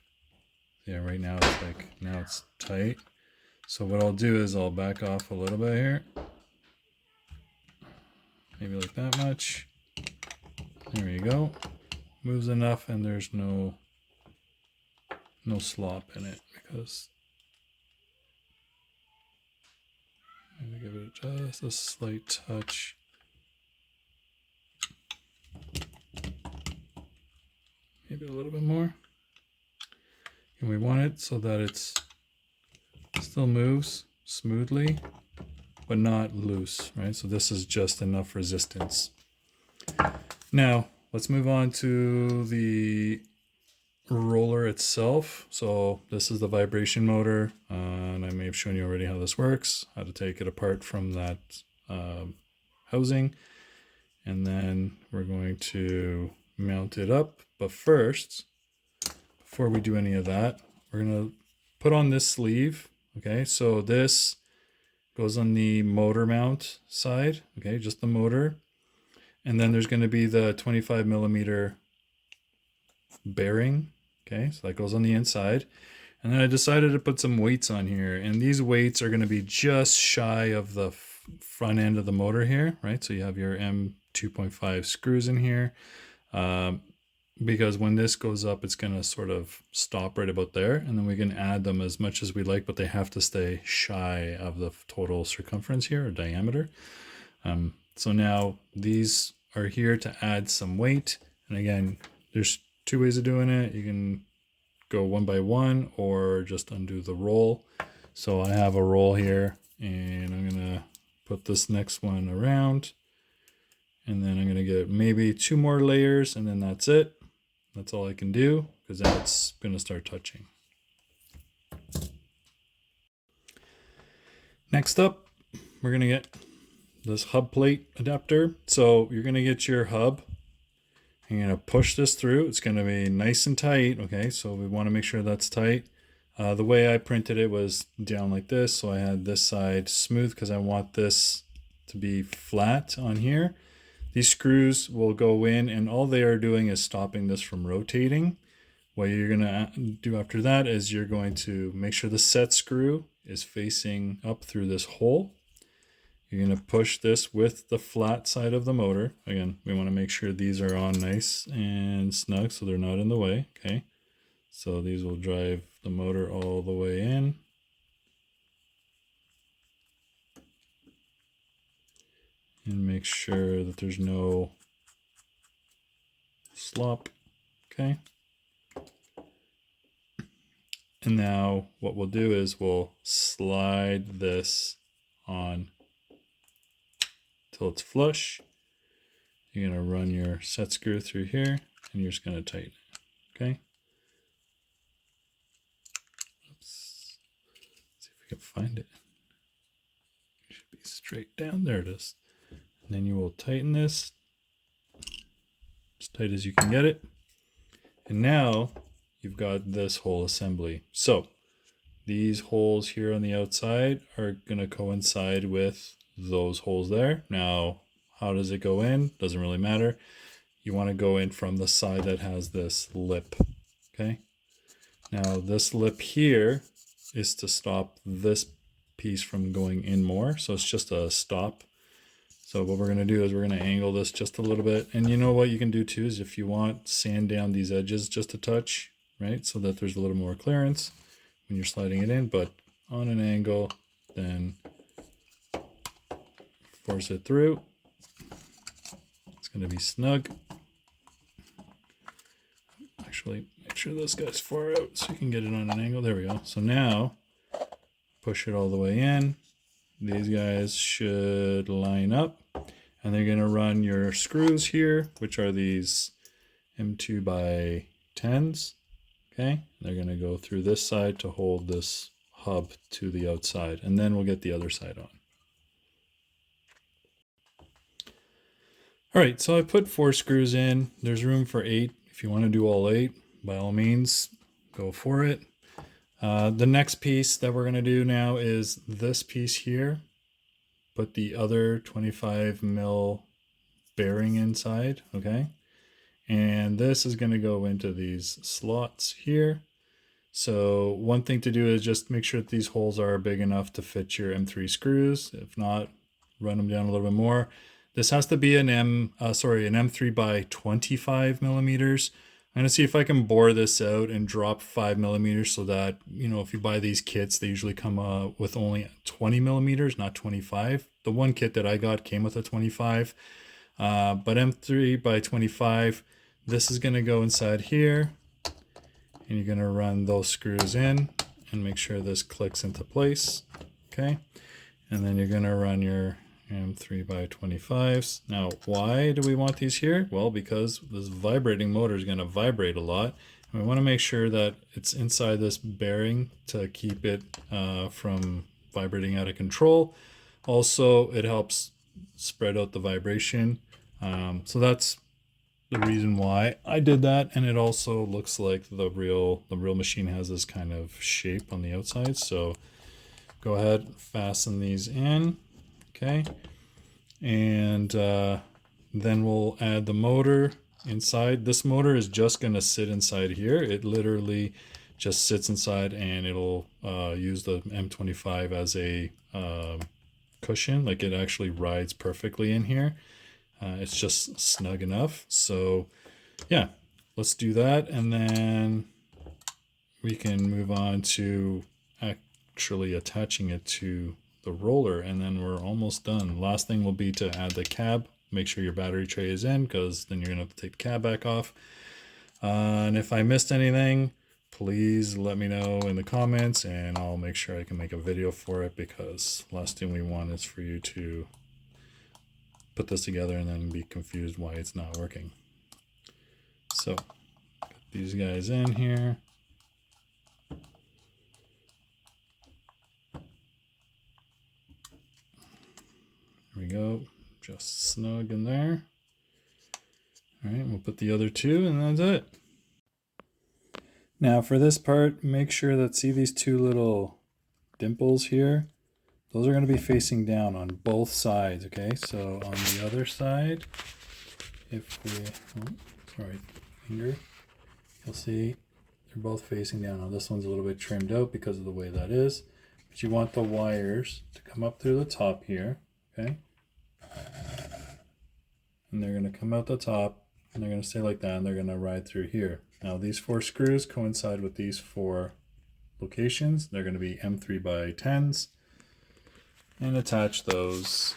Yeah, right now it's like, now it's tight. So what I'll do is I'll back off a little bit here. Maybe like that much. There you go. Moves enough and there's no slop in it, because I'm gonna give it just a slight touch. Maybe a little bit more. And we want it so that it's still moves smoothly, but not loose, right? So this is just enough resistance. Now, let's move on to the roller itself. So this is the vibration motor, and I may have shown you already how this works, how to take it apart from that housing. And then we're going to mount it up. But first, before we do any of that, we're going to put on this sleeve. Okay, so this goes on the motor mount side, okay, just the motor. And then there's going to be the 25 millimeter bearing, okay, so that goes on the inside. And then I decided to put some weights on here, and these weights are going to be just shy of the front end of the motor here, right? So you have your M2.5 screws in here. Because when this goes up, it's going to sort of stop right about there, and then we can add them as much as we like, but they have to stay shy of the total circumference here, or diameter. So now these are here to add some weight. And again, there's two ways of doing it. You can go one by one or just undo the roll. So I have a roll here, and I'm going to put this next one around, and then I'm going to get maybe 2 more layers, and then that's it. That's all I can do, because then it's going to start touching. Next up, we're going to get this hub plate adapter. So you're going to get your hub. You're going to push this through. It's going to be nice and tight. Okay, so we want to make sure that's tight. The way I printed it was down like this, so I had this side smooth because I want this to be flat on here. These screws will go in, and all they are doing is stopping this from rotating. What you're going to do after that is you're going to make sure the set screw is facing up through this hole. You're going to push this with the flat side of the motor. Again, we want to make sure these are on nice and snug so they're not in the way. Okay, so these will drive the motor all the way in. And make sure that there's no slop. Okay. And now what we'll do is we'll slide this on till it's flush. You're going to run your set screw through here and you're just going to tighten it. Okay. Oops. Let's see if we can find it. It should be straight down. There it is. And then you will tighten this as tight as you can get it. And now you've got this whole assembly. So these holes here on the outside are going to coincide with those holes there. Now, how does it go in? Doesn't really matter. You want to go in from the side that has this lip. Okay. Now this lip here is to stop this piece from going in more. So it's just a stop. So what we're going to do is we're going to angle this just a little bit. And you know what you can do too is if you want, sand down these edges just a touch, right? So that there's a little more clearance when you're sliding it in, but on an angle, then force it through. It's going to be snug. Actually, make sure this guy's far out so you can get it on an angle. There we go. So now push it all the way in. These guys should line up, and they're going to run your screws here, which are these M2 by 10s. Okay, they're going to go through this side to hold this hub to the outside, and then we'll get the other side on. All right, so I put 4 screws in. There's room for 8. If you want to do all 8, by all means, go for it. The next piece that we're going to do now is this piece here. Put the other 25 mil bearing inside, okay? And this is going to go into these slots here. So one thing to do is just make sure that these holes are big enough to fit your M3 screws. If not, run them down a little bit more. This has to be an M3 by 25 millimeters. I'm going to see if I can bore this out and drop 5 millimeters so that, you know, if you buy these kits, they usually come with only 20 millimeters, not 25. The one kit that I got came with a 25, but M3 by 25, this is going to go inside here, and you're going to run those screws in and make sure this clicks into place. Okay. And then you're going to run your M3 by 25s. Now, why do we want these here? Well, because this vibrating motor is going to vibrate a lot. And we want to make sure that it's inside this bearing to keep it from vibrating out of control. Also, it helps spread out the vibration. So that's the reason why I did that. And it also looks like the real machine has this kind of shape on the outside. So go ahead, fasten these in. Okay, and then we'll add the motor inside. This motor is just going to sit inside here. It literally just sits inside, and it'll use the M25 as a cushion. Like, it actually rides perfectly in here. It's just snug enough. So yeah, let's do that, and then we can move on to actually attaching it to the roller, and then we're almost done. Last thing will be to add the cab. Make sure your battery tray is in, because then you're gonna have to take the cab back off. And if I missed anything, please let me know in the comments, and I'll make sure I can make a video for it, because last thing we want is for you to put this together and then be confused why it's not working. So get these guys in here. There we go, just snug in there. All right, we'll put the other two, and that's it. Now for this part, make sure that, see these two little dimples here? Those are going to be facing down on both sides, okay? So on the other side, if we, sorry, finger, you'll see they're both facing down. Now this one's a little bit trimmed out because of the way that is, but you want the wires to come up through the top here, okay? And they're going to come out the top, and they're going to stay like that, and they're going to ride through here. Now these 4 screws coincide with these 4 locations. They're going to be M3 by 10s, and attach those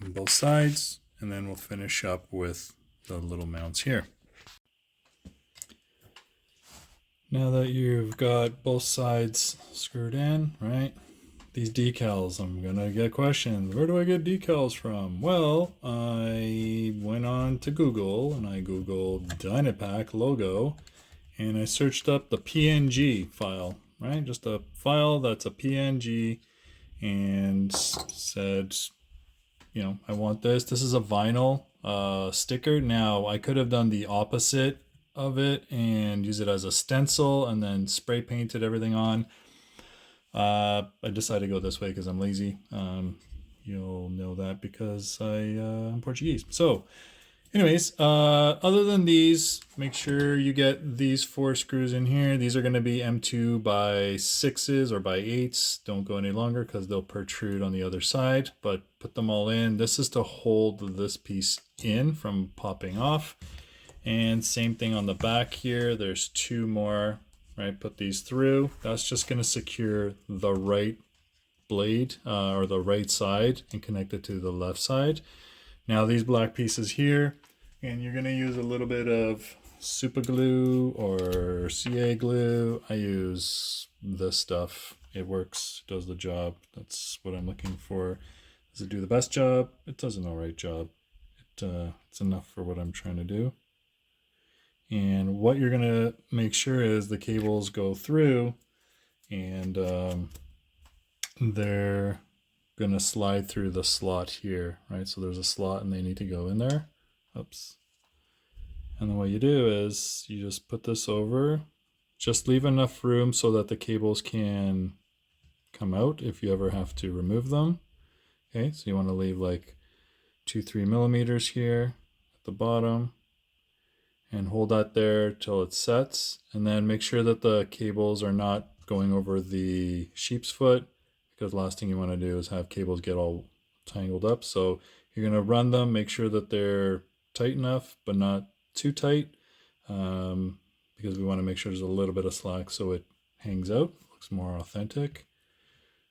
on both sides, and then we'll finish up with the little mounts here. Now that you've got both sides screwed in, right? These decals, I'm gonna get questions. Where do I get decals from? Well, I went on to Google and I Googled Dynapack logo, and I searched up the PNG file, right? Just a file that's a PNG, and said, you know, I want this. This is a vinyl sticker. Now, I could have done the opposite of it and use it as a stencil and then spray painted everything on. I decided to go this way because I'm lazy. You'll know that because I'm Portuguese. So anyways, other than these, make sure you get these 4 screws in here. These are going to be M2 by 6s or by 8s. Don't go any longer because they'll protrude on the other side, but put them all in. This is to hold this piece in from popping off. And same thing on the back here. There's 2 more, right? Put these through. That's just going to secure the right blade or the right side and connect it to the left side. Now these black pieces here, and you're going to use a little bit of super glue or CA glue. I use this stuff. It works, does the job. That's what I'm looking for. Does it do the best job? It does an alright job. It's enough for what I'm trying to do. And what you're going to make sure is the cables go through, and they're going to slide through the slot here, right? So there's a slot and they need to go in there. Oops. And then what you do is you just put this over, just leave enough room so that the cables can come out if you ever have to remove them. Okay, so you want to leave like 2-3 millimeters here at the bottom, and hold that there till it sets, and then make sure that the cables are not going over the sheep's foot, because the last thing you want to do is have cables get all tangled up. So you're going to run them, make sure that they're tight enough but not too tight, because we want to make sure there's a little bit of slack so it hangs out, looks more authentic.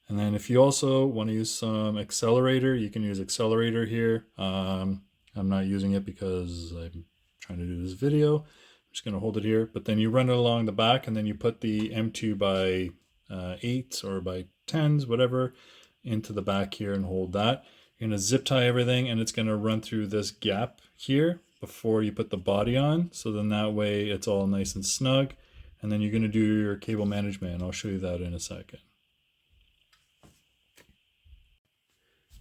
And then if you also want to use some accelerator, you can use accelerator here. I'm not using it because I'm trying to do this video. I'm just going to hold it here, but then you run it along the back, and then you put the M2 by 8s or by 10s, whatever, into the back here and hold that. You're going to zip tie everything, and it's going to run through this gap here before you put the body on. So then that way it's all nice and snug. And then you're going to do your cable management. I'll show you that in a second.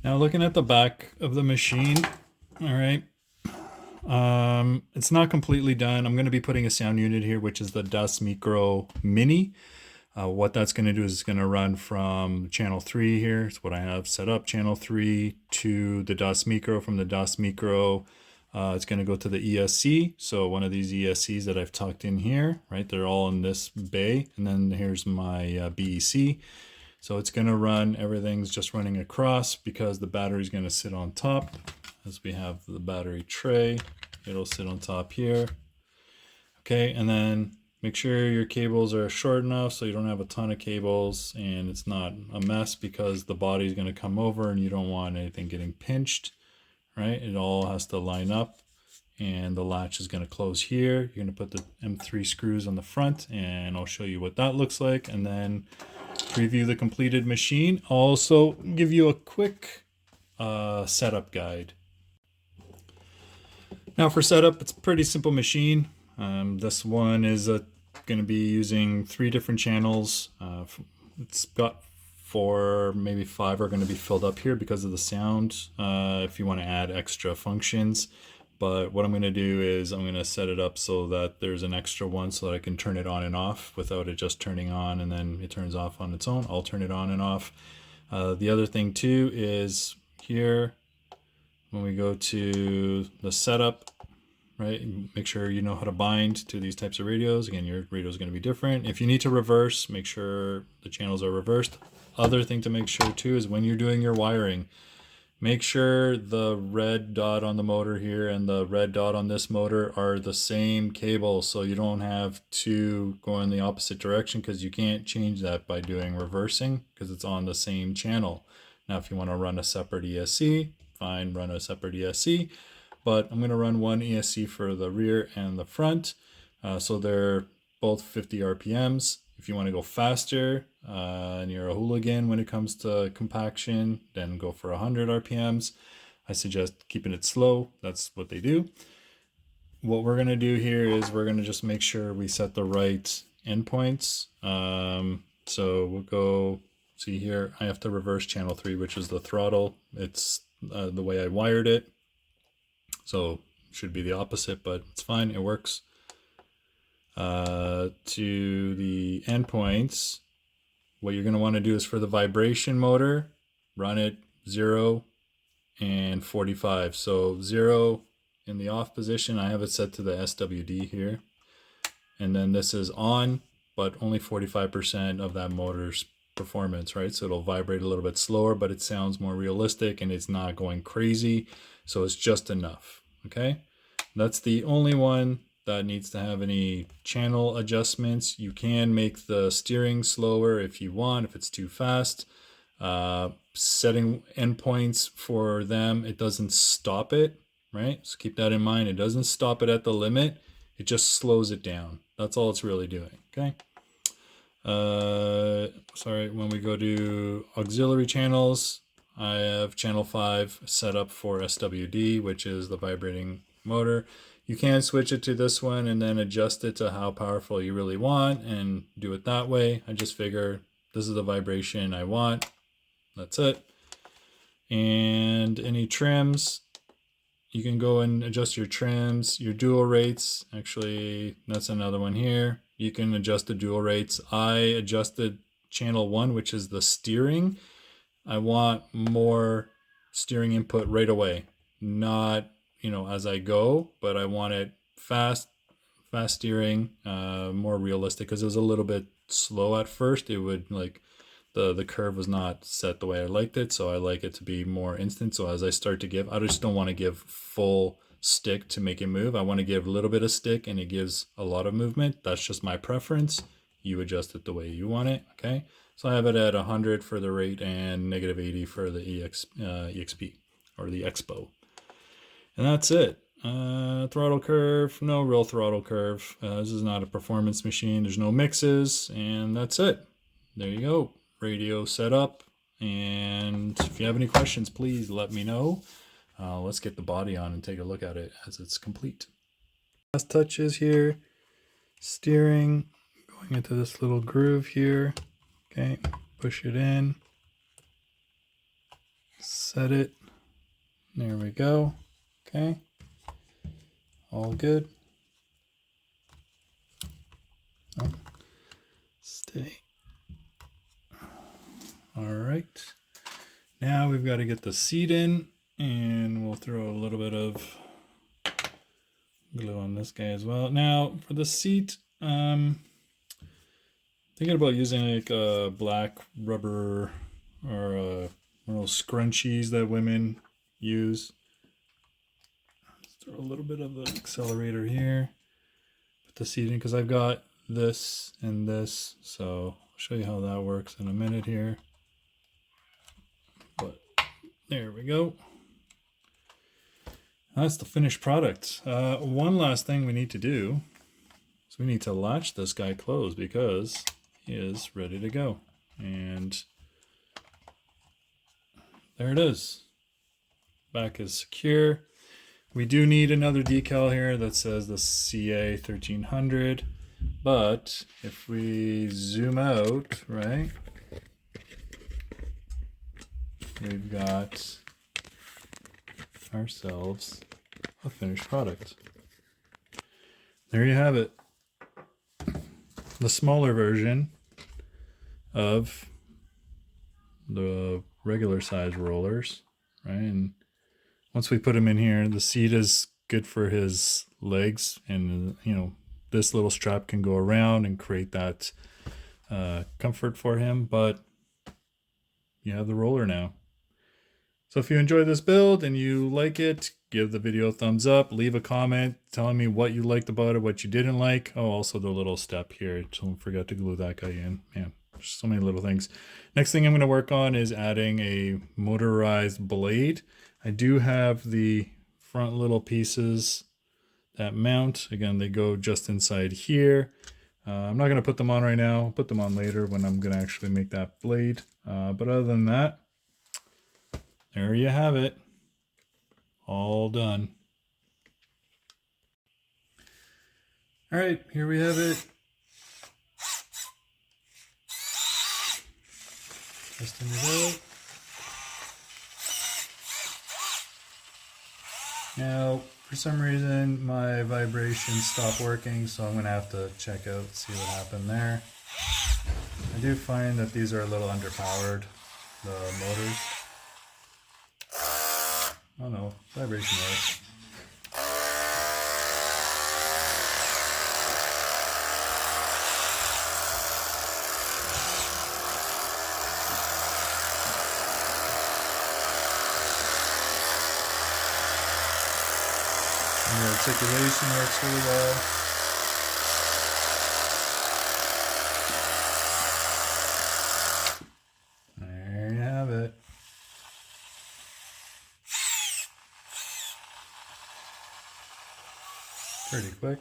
Now looking at the back of the machine, all right, it's not completely done. I'm going to be putting a sound unit here, which is the Das Micro Mini. What that's going to do is it's going to run from channel 3 here. It's what I have set up, channel 3, to the Das Micro. From the Das Micro, it's going to go to the ESC. So one of these ESCs that I've tucked in here, right? They're all in this bay. And then here's my BEC. So it's going to run, everything's just running across because the battery is going to sit on top. As we have the battery tray, it'll sit on top here. Okay, and then make sure your cables are short enough so you don't have a ton of cables and it's not a mess, because the body is going to come over and you don't want anything getting pinched, right? It all has to line up, and the latch is going to close here. You're going to put the M3 screws on the front, and I'll show you what that looks like, and then preview the completed machine. I'll also give you a quick setup guide. Now for setup, it's a pretty simple machine. This one is going to be using 3 different channels. It's got 4, maybe 5 are going to be filled up here because of the sound, if you want to add extra functions. But what I'm going to do is I'm going to set it up so that there's an extra one so that I can turn it on and off without it just turning on and then it turns off on its own. I'll turn it on and off. The other thing too is here, when we go to the setup, right, make sure you know how to bind to these types of radios. Again, your radio is going to be different. If you need to reverse, make sure the channels are reversed. Other thing to make sure too is when you're doing your wiring, make sure the red dot on the motor here and the red dot on this motor are the same cable, so you don't have two going the opposite direction, because you can't change that by doing reversing because it's on the same channel. Now if you want to run a separate ESC, fine, run a separate ESC, but I'm going to run one ESC for the rear and the front, so they're both 50 RPMs. If you want to go faster and you're a hooligan when it comes to compaction, then go for 100 RPMs. I suggest keeping it slow. That's what they do. What we're going to do here is we're going to just make sure we set the right endpoints. So we'll go, see here, I have to reverse channel 3, which is the throttle. It's the way I wired it. So it should be the opposite, but it's fine. It works. To the endpoints, what you're going to want to do is for the vibration motor, run it 0 and 45. So 0 in the off position, I have it set to the SWD here. And then this is on, but only 45% of that motor's performance, right? So it'll vibrate a little bit slower, but it sounds more realistic and it's not going crazy. So it's just enough, okay? That's the only one that needs to have any channel adjustments. You can make the steering slower if you want, if it's too fast. Setting endpoints for them, it doesn't stop it, right? So keep that in mind. It doesn't stop it at the limit. It just slows it down. That's all it's really doing, okay? Sorry, when we go to auxiliary channels, I have channel 5 set up for SWD, which is the vibrating motor. You can switch it to this one and then adjust it to how powerful you really want and do it that way. I just figure this is the vibration I want. That's it. And any trims, you can go and adjust your trims, your dual rates. Actually, that's another one here. You can adjust the dual rates. I adjusted channel 1, which is the steering. I want more steering input right away, not, you know, as I go, but I want it fast steering, more realistic, because it was a little bit slow at first. It would, like, the curve was not set the way I liked it, so I like it to be more instant. So as I start to give, I just don't want to give full stick to make it move. I want to give a little bit of stick and it gives a lot of movement. That's just my preference. You adjust it the way you want it, okay? So I have it at 100 for the rate and -80 for the EXP, or the Expo. And that's it. Throttle curve, no real throttle curve. This is not a performance machine. There's no mixes, and that's it. There you go. Radio set up. And if you have any questions, please let me know. Let's get the body on and take a look at it as it's complete. Last touches here. Steering, going into this little groove here. Okay, push it in. Set it. There we go. Okay, all good. Oh, stay. All right. Now we've got to get the seat in, and we'll throw a little bit of glue on this guy as well. Now for the seat, thinking about using like a black rubber or one of those scrunchies that women use. Throw a little bit of the accelerator here, put the seat in, because I've got this and this, so I'll show you how that works in a minute here. But there we go. That's the finished product. One last thing we need to do is we need to latch this guy closed, because he is ready to go. And there it is. Back is secure. We do need another decal here that says the CA 1300, but if we zoom out, right, we've got ourselves a finished product. There you have it. The smaller version of the regular size rollers, right? And once we put him in here, the seat is good for his legs, and you know, this little strap can go around and create that comfort for him, but you have the roller now. So if you enjoy this build and you like it, give the video a thumbs up, leave a comment telling me what you liked about it, what you didn't like. Oh, also the little step here. Don't forget to glue that guy in. Man, there's so many little things. Next thing I'm going to work on is adding a motorized blade. I do have the front little pieces that mount. Again, they go just inside here. I'm not going to put them on right now. I'll put them on later when I'm going to actually make that blade. But other than that, there you have it. All done. All right, here we have it. Testing it out. Now, for some reason, my vibrations stopped working, so I'm going to have to check out, see what happened there. I do find that these are a little underpowered, the motors. Oh no, vibration works. And the articulation works really well. There you have it. Pretty quick.